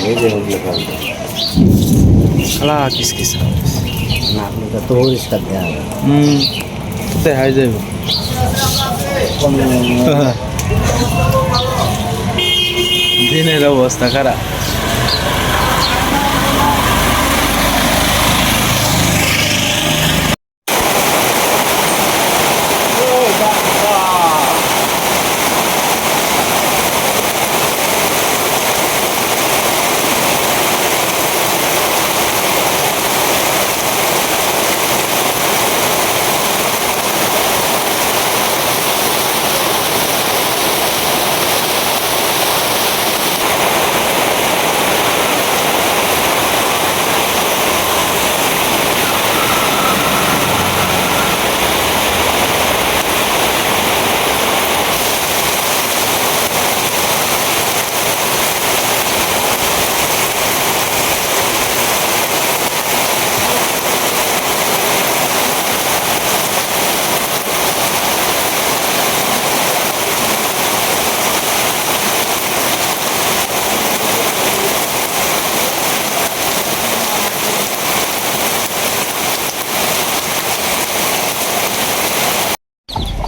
এই যে ওগুলো কালকে খালা কিস কিস না আপনাকে তো পরিষ্কার দেওয়া হবে দেখাই যাবে দিনের অবস্থা খারাপ।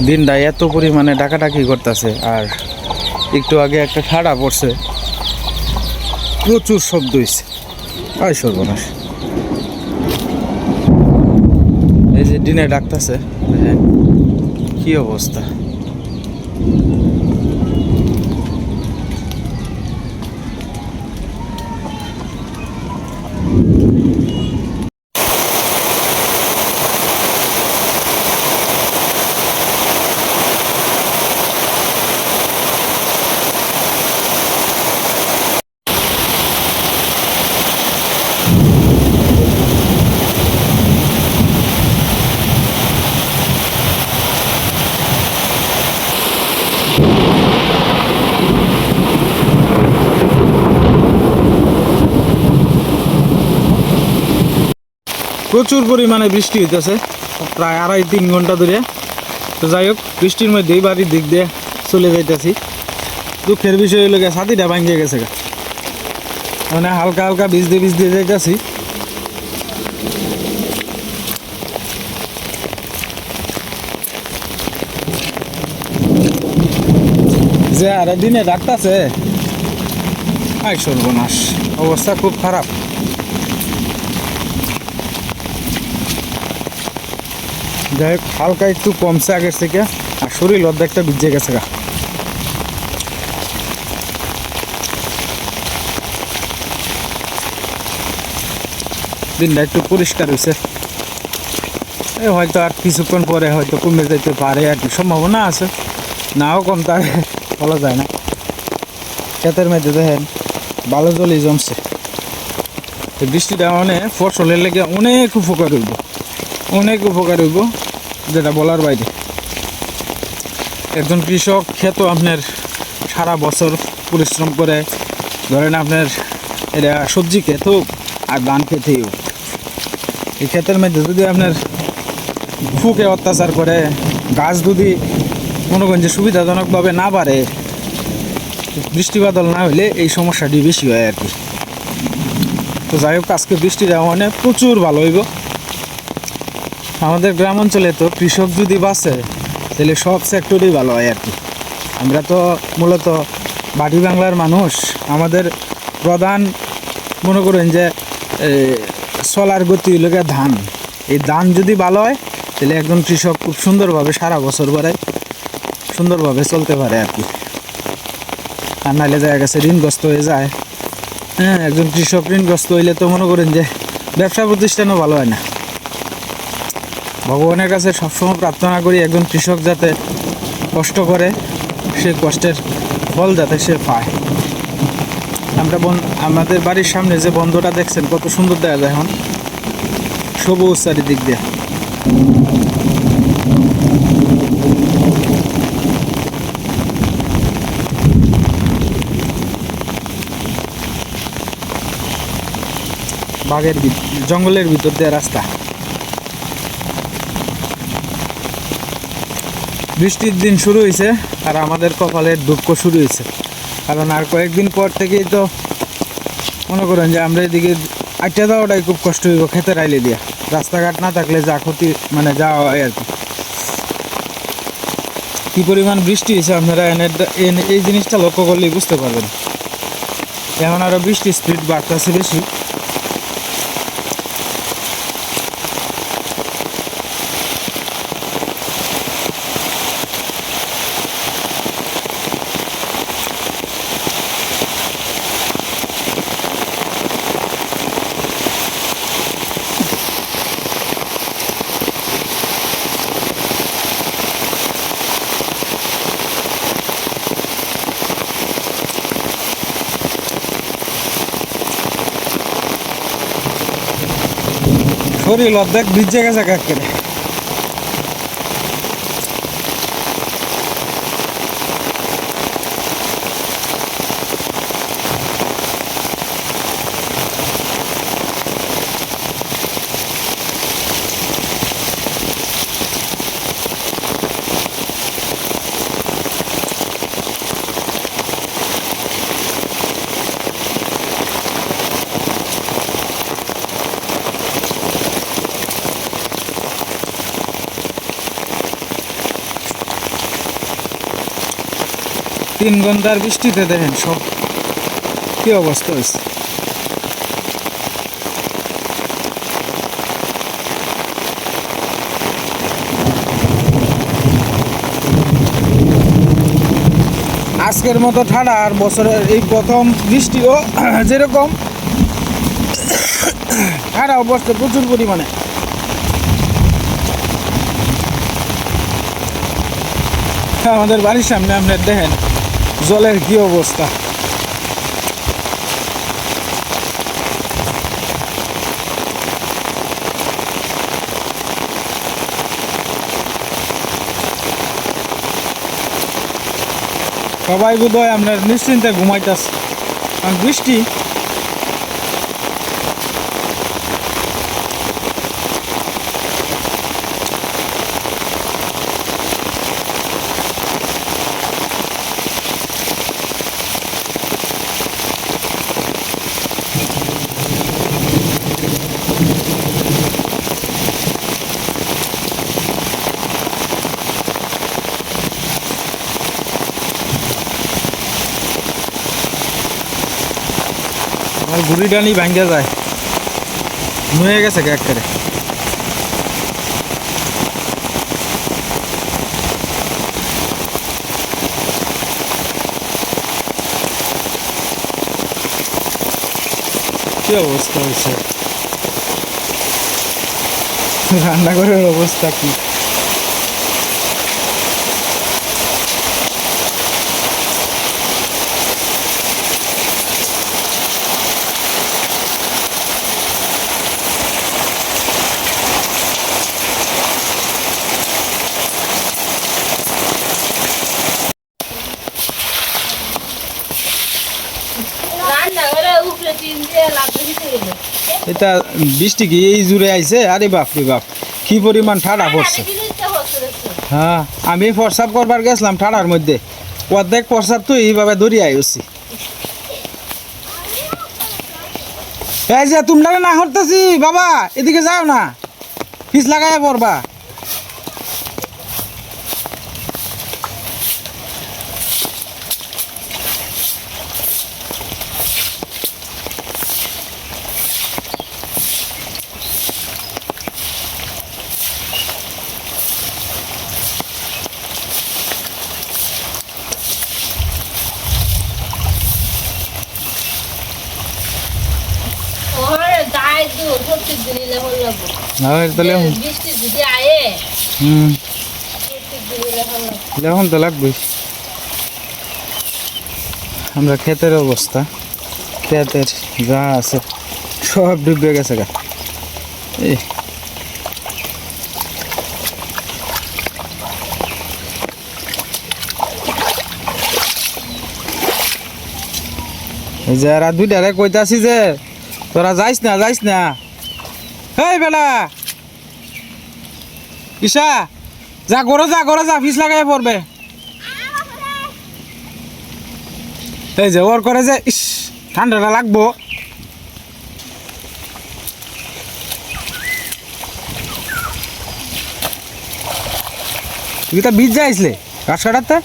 দিনটা এত পরিমাণে ডাকাডাকি করতেছে, আর একটু আগে একটা ঠাড়া পড়ছে, প্রচুর শব্দ হয়েছে। আয় সর্বনাশ, এই যে দিনে ডাকতেছে, কি অবস্থা। প্রচুর পরিমাণে বৃষ্টি হইতেছে, প্রায় 2.5-3 ঘন্টা ধরে। তো যাই হোক, বৃষ্টির মধ্যেই বাড়ির দিক দিয়ে চলে যাইতেছি। দুঃখের বিষয় হইল গিয়ে ছাতিটা ভাঙিয়ে গেছে, মানে হালকা হালকা ভিজতে যাইতেছি। যে আরে দিনে ডাকতেছে, আয় সর্বনাশ, অবস্থা খুব খারাপ। যাই হোক, হালকা একটু কমছে আগের থেকে, আর শরীর অর্ধেকটা ভিজে গেছে গা। দিনটা একটু পরিষ্কার হয়েছে, হয়তো আর কিছুক্ষণ পরে হয়তো কমে যেতে পারে, আর কি সম্ভাবনা আছে, নাও কমতে বলা যায় না। ক্ষেতের মধ্যে দেখেন ভালো জলই জমছে। বৃষ্টিটা মানে ফসলের লেগে অনেক উপকার হইব, যেটা বলার বাইরে। একজন কৃষক ক্ষেত আপনার সারা বছর পরিশ্রম করে, ধরেন আপনার এটা সবজি ক্ষেত হোক আর ধান খেতেই হোক, এই ক্ষেতের মধ্যে যদি আপনার ফুকে অত্যাচার করে, গাছ যদি মনে করেন যে সুবিধাজনকভাবে না বাড়ে, বৃষ্টি বাদল না হলে এই সমস্যাটি বেশি হয় আর কি। তো যাই হোক, আজকে বৃষ্টিটা মানে প্রচুর ভালো হইব। আমাদের গ্রাম অঞ্চলে তো কৃষক যদি বাঁচে তাহলে সব সেক্টরেই ভালো হয় আর কি। আমরা তো মূলত বাটি বাংলার মানুষ, আমাদের প্রধান মনে করেন যে চলার গতি হইল গিয়ে ধান। এই ধান যদি ভালো হয় তাহলে একজন কৃষক খুব সুন্দরভাবে সারা বছর ধরে সুন্দরভাবে চলতে পারে আর কি। আর নাহলে দেখা গেছে ঋণগ্রস্ত হয়ে যায়। হ্যাঁ, একজন কৃষক ঋণগ্রস্ত হইলে তো মনে করেন যে ব্যবসা প্রতিষ্ঠানও ভালো হয় না। ভগবানের কাছে সবসময় প্রার্থনা করি একজন কৃষক যাতে কষ্ট করে, সে কষ্টের ফল যাতে সে পায়। আমাদের বাড়ির সামনে যে বন্ধটা দেখছেন কত সুন্দর দেখা যায়, এখন সবুজ চারিদিক দিয়ে। জঙ্গলের ভিতর দিয়ে রাস্তা। বৃষ্টির দিন শুরু হয়েছে, আর আমাদের কপালের দুঃখ শুরু হয়েছে, কারণ আর কয়েকদিন পর থেকেই তো মনে করেন যে আমরা এদিকে আটটা যাওয়াটাই খুব কষ্ট হইব খেতে রাইলে দিয়া, রাস্তাঘাট না থাকলে যা ক্ষতি মানে যাওয়া হয় আর কি। কী পরিমাণ বৃষ্টি হয়েছে আপনারা এই জিনিসটা লক্ষ্য করলেই বুঝতে পারবেন। এখন আরও বৃষ্টির স্পিড বাড়তেছে বেশি। শরীর অর্ধেক ভিজে গেছে একেবারে। তিন ঘন্টার বৃষ্টিতে দেখেন সব কি অবস্থা হয়েছে। আজকের মতো ঠান্ডা আর বছরের এই প্রথম বৃষ্টিও যেরকম ঠান্ডাও পড়ছে প্রচুর পরিমাণে। আমাদের বাড়ির সামনে আপনার দেখেন জলের কি অবস্থা। সবাই বোধহয় আপনার নিশ্চিন্তে ঘুমাইতেছে, কারণ বৃষ্টি। আমার ঘুড়ি ডানি ভাঙ্গা যায়, নুয়ে গেছে একেবারে। কি অবস্থা হয়েছে, রান্নাঘরের অবস্থা কি। এটা বৃষ্টি কি এই জুড়ে আইছে? আরে বাপ রে বাপ, কি পরিমাণ ঠান্ডা পড়ছে। হ্যাঁ, আমি প্রসাব করবার গেছিলাম ঠান্ডার মধ্যে, অর্ধেক প্রসাব তো এইভাবে দৌড়িয়ে আইছি। এই যে তোমরা না হরতেছি বাবা, এদিকে যাও না, পিছ লাগাই পড়বা। এখন তো লাগবে। আমরা ক্ষেতের অবস্থা, ক্ষেতের যা আছে সব ডুবে গেছে গা। এই যে এরা দুইটারে কইতাছি যে তোরা যাইস না যাইস না। এই বেলা ঈশা, যা ঘরে যা ফিস লাগাই পড়বে। এই যে ওর করে যে ইস ঠান্ডাটা লাগবো, তুই তো বীজ যাইছিলে ঘাস কাটাতে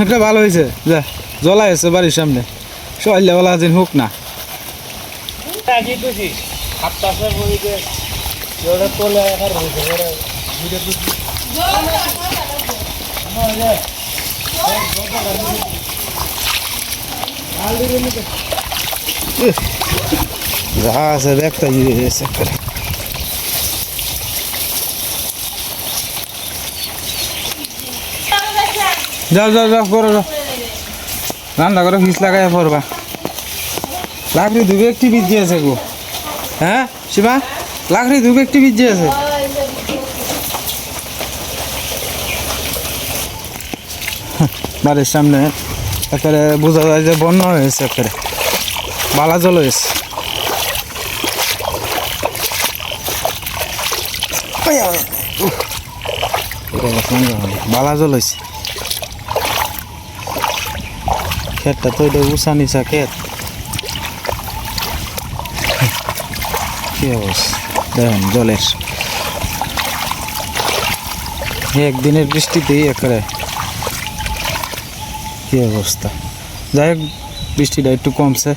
একটা ভালো হয়েছে যা জ্বলা হয়েছে বাড়ির সামনে সহলেওয়ালা দিন হোক না যা আছে দেখতে গিয়েছে যাও যাও যাও করো যাও রান্না করে ফিস লাগাই পড়বা লাকড়ি ধুবে একটি বীজ আছে গো হ্যাঁ শিবা লাকড়ি ধুবে একটি বীজ আছে বাড়ির সামনে একেবারে বোঝা যায় যে বন্যা হয়েছে একেবারে বালা জল হয়েছে বালা জল হয়েছে ক্ষেতটা তো এটা উঁচা নিচা ক্ষেত কি অবস্থা দেখেন জলের একদিনের বৃষ্টিতেই একেবারে কি অবস্থা যাই হোক বৃষ্টিটা একটু কমছে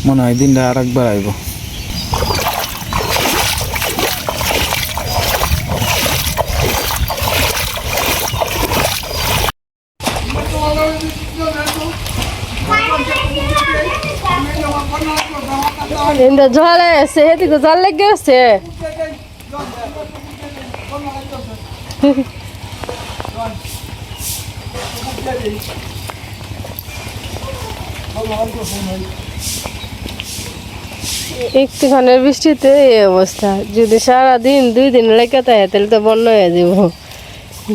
মনে হয় দিনটা আর একবার আইব জলে আছে এদিকে জল লেগে আছে একটুখানের বৃষ্টিতে এই অবস্থা যদি সারাদিন 2 দিন লেগে থাকে তাহলে তো বন্যা হয়ে যাব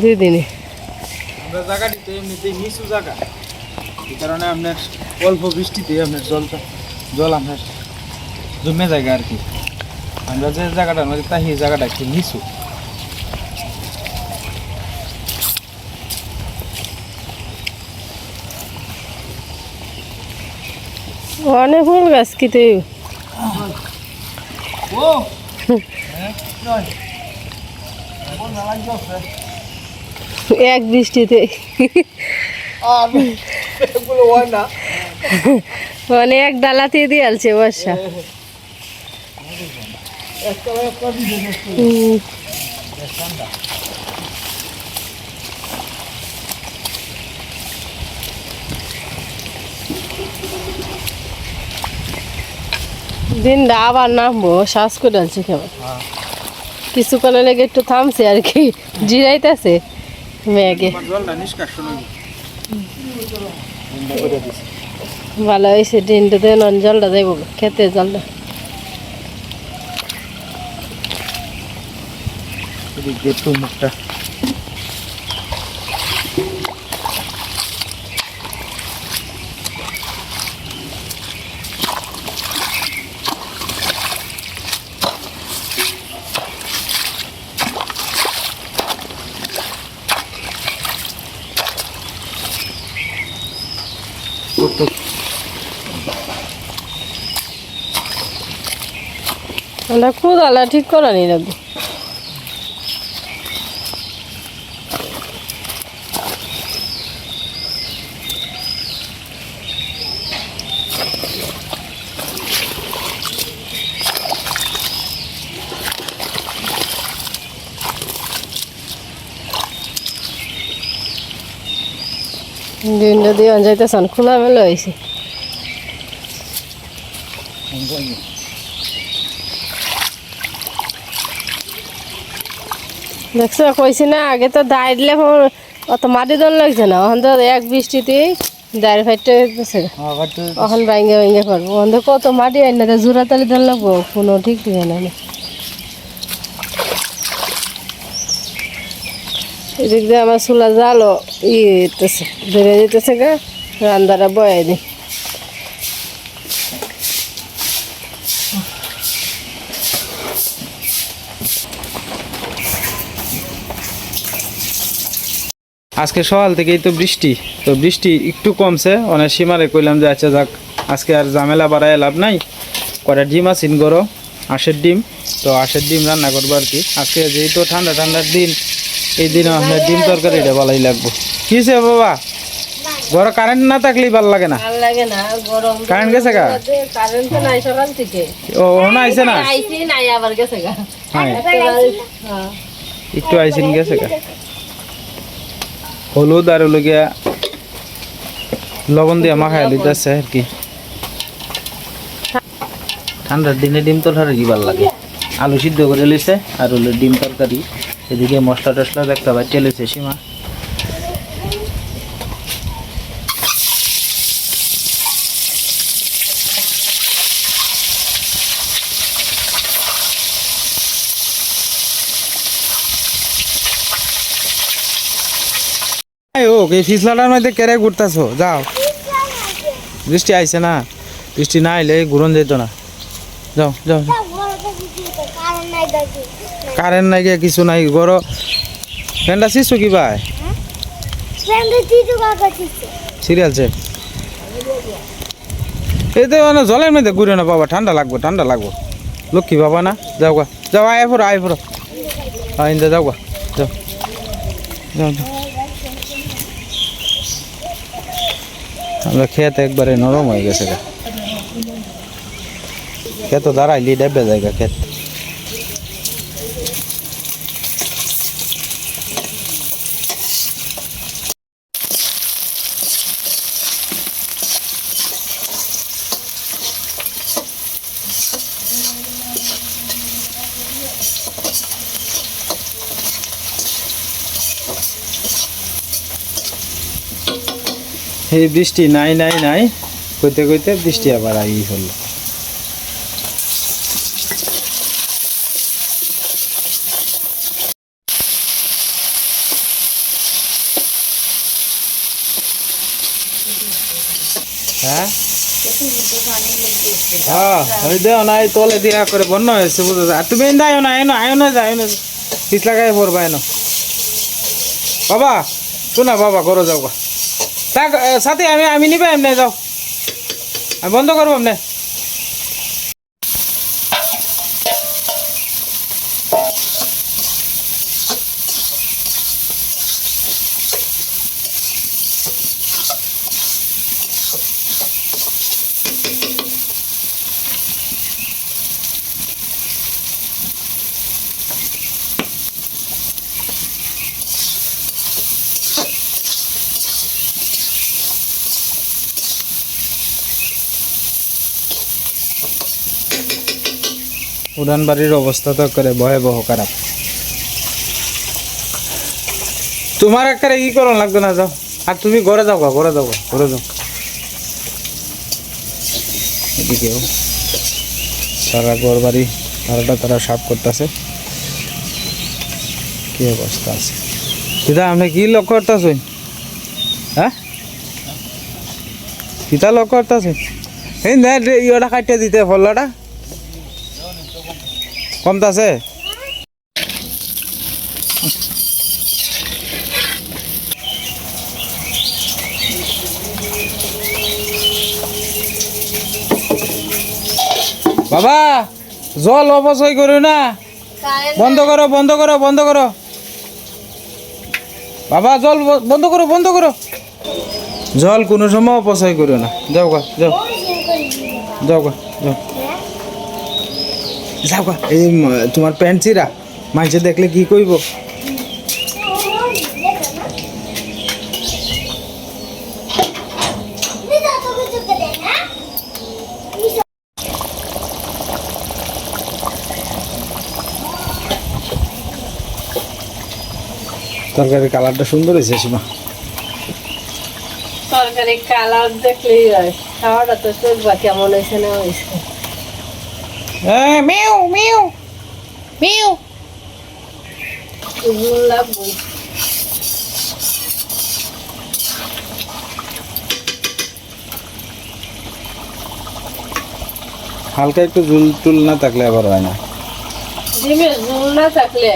2 দিনে আমরা জায়গাটিতে এমনিতেই নিচু জায়গা এই কারণে আপনার অল্প বৃষ্টিতে আপনার জল আপনার জমে জায়গা আর কি আমরা যে জায়গাটার মধ্যে তাই এই জায়গাটা একটু নিচু অনেক ফুল গাছ কি তুই এক বৃষ্টিতে মানে এক ডালাতে দিয়ে আলছে বর্ষা দিনটা আবার নামবো শ্বাস করে আলছে কেমন কিছুক্ষণের লেগে একটু থামছে আর কি জিরাইতেছে মেঘে ভালো হয়েছে দিনটাতে নন জলটা দেবো খেতে জলটা মুখটা আমরা কোদালা ঠিক করা নি লাগবে দিনটা দিয়ে যাইতেছেন খোলা মেলা হয়েছে দেখছো কইছি না আগে তো দায় দিলে অত মাটি দল লাগছে না ওখান তো এক বৃষ্টিতেই দায়ের ফাইটটা হইতেছে ওখান ভাঙ্গে ভাঙ্গে করবো ওখান তো কত মাটি আইন না জোড়া তালি দল লাগবো কোনো ঠিক ঠিক না এদিক দিয়ে আমার চুলা জালও ইতেছে ধরে দিতেছে গা রান্দারা বয়াই দিই আজকে সকাল থেকেই তো বৃষ্টি একটু কমছে অনেক সীমারে কইলাম যে আচ্ছা যাক আজকে আর ঝামেলা বাড়ায় লাভ নাই। কটা ডিম আছেন গরো, আঁশের ডিম, তো আঁশের ডিম রান্না করবো আর কি। আজকে যেহেতু ঠান্ডা ঠান্ডার দিন, এই দিনে আপনার ডিম তরকারিটা ভালোই লাগবো। কি হয়েছে বাবা, ঘরে কারেন্ট না থাকলেই ভালো লাগে না? ভাল লাগে না, গরম কারেন্ট গেছে গা? কারেন্ট তো নাই সকাল থেকে। ও না আইছে না? আইছি নাই, আবার গেছে গা। হ্যাঁ হ্যাঁ একটু আইসিন গেছে গা। হলুদ আর হলো গিয়া লবণ দিয়ে মাখায় লইতেছে আর কি। ঠান্ডার দিনে ডিম তরকারি কি ভালো লাগে। আলু সিদ্ধ করে লইছে আর হলো ডিম তরকারি, এদিকে মশলা টসলা দেখতে পাই চলেছে সীমা। ও এই ফিসলাটার মধ্যে কেড়ে ঘুরতেছো, যাও। বৃষ্টি আইছে না, বৃষ্টি না আইলে ঘুরন যেত না। যাও যাও, কারেন্ট নাই গিয়ে কিছু নাই। গরো ফ্যানটা শিশু কি ভাই সিরিয়ালছে এই তো মানে জলের মধ্যে ঘুরে না বাবা, ঠান্ডা লাগবো ঠান্ডা লাগবো। লক্ষ্মী বাবা না, যাও গা যাও, আয় ফোরো আয় ফোরো, যাও গা যাও যাও। আমরা খেত একবারে নরম হয়ে গেছে গা, খেত দাঁড়াইলি ডেবে জায়গা খেত। এই বৃষ্টি নাই নাই নাই কইতে কইতে বৃষ্টি আবার আই হলো। হ্যাঁ হ্যাঁ ওই দেও না, এই তলে দিয়া করে বন্যা হয়েছে বুঝো। আর তুমি আয়ো না আয়ো আয়ো না যাও না, পিছ লাগাই পড়বা এনো বাবা। শোনা বাবা করো যাও গা, তাক সাথে আমি নিবে এমনি যাও, আমি বন্ধ করবো এমনি। উড়ান বাড়ির অবস্থা তো করে ভয়াবহ খারাপ। তোমার একটা ই করন লাগবে না, যাও। আর তুমি ঘরে যাও গা, ঘরে যাও গা, ঘরে যাও। এদিকেও সারা ঘর বাড়ি সারাটা তারা সাফ করতেছে। কি অবস্থা আছে দিদা, আপনি কি লক্ষ্য করতেছেন? হ্যাঁ কিতা লক্ষ্য করতেছেন? এই ইয়েটা কাটিয়ে দিতে ফলটা কমতাছে। বাবা জল অপচয় করো না, বন্ধ করো বন্ধ করো বন্ধ করো বাবা, জল বন্ধ করো বন্ধ করো। জল কোনো সময় অপচয় করো না, যাও গা যাও যাও গা যাও যাও গা। এই তোমার প্যান্ট চিরা মাইছে দেখলে কি কইব? তরকারির কালারটা সুন্দর হয়েছে সীমা। তরকারি কালার দেখলেই হয়, খাওয়াটা তো চলবা কেমন হয়েছে না হয়েছে। মিউ মিউ মিউ লাগবই। হালকা একটু ঝুল টুল না থাকলে আবার হয় না। ডিমের ঝুল না থাকলে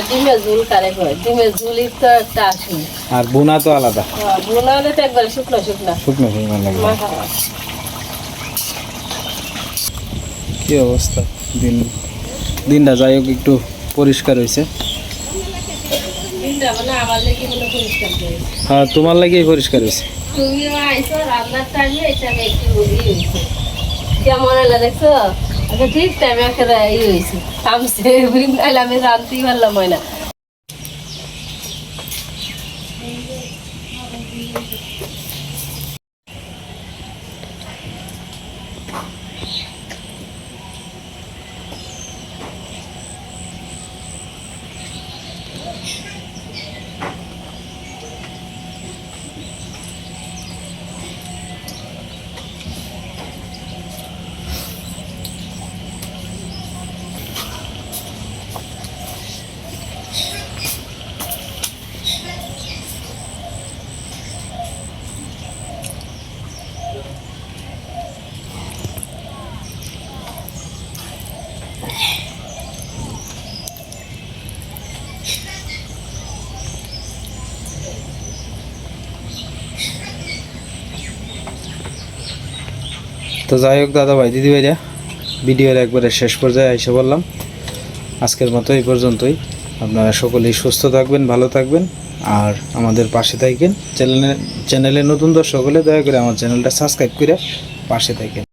ডিমের ঝুল কারে হয়, ডিমের ঝুলই তো একটা আসুন। আর বুনা তো আলাদা, বুনা হলে তো একবারে শুকনো শুকনো শুকনো শুকনো লাগে। মাখা কি অবস্থা দিনটা যাই হোক একটু পরিষ্কার হয়েছে। হ্যাঁ তোমার লাগেই পরিষ্কার হয়েছে। তুমিও আইছো রান্নার টাইমে এটা একটু কেমন হলো দেখছো? আচ্ছা ঠিক টাইমে একটা হয়েছে থামছে, নাহলে আমি রাঁধতেই পারলাম হয় না। তো যাই হোক দাদা ভাই দিদি ভাইরা, ভিডিওর একবারে শেষ পর্যায়ে এসে বললাম। আজকের মতো এই পর্যন্তই। আপনারা সকলেই সুস্থ থাকবেন, ভালো থাকবেন, আর আমাদের পাশে থাকেন। চ্যানেলে নতুন দর্শক হলে দয়া করে আমার চ্যানেলটা সাবস্ক্রাইব করে পাশে থাকেন।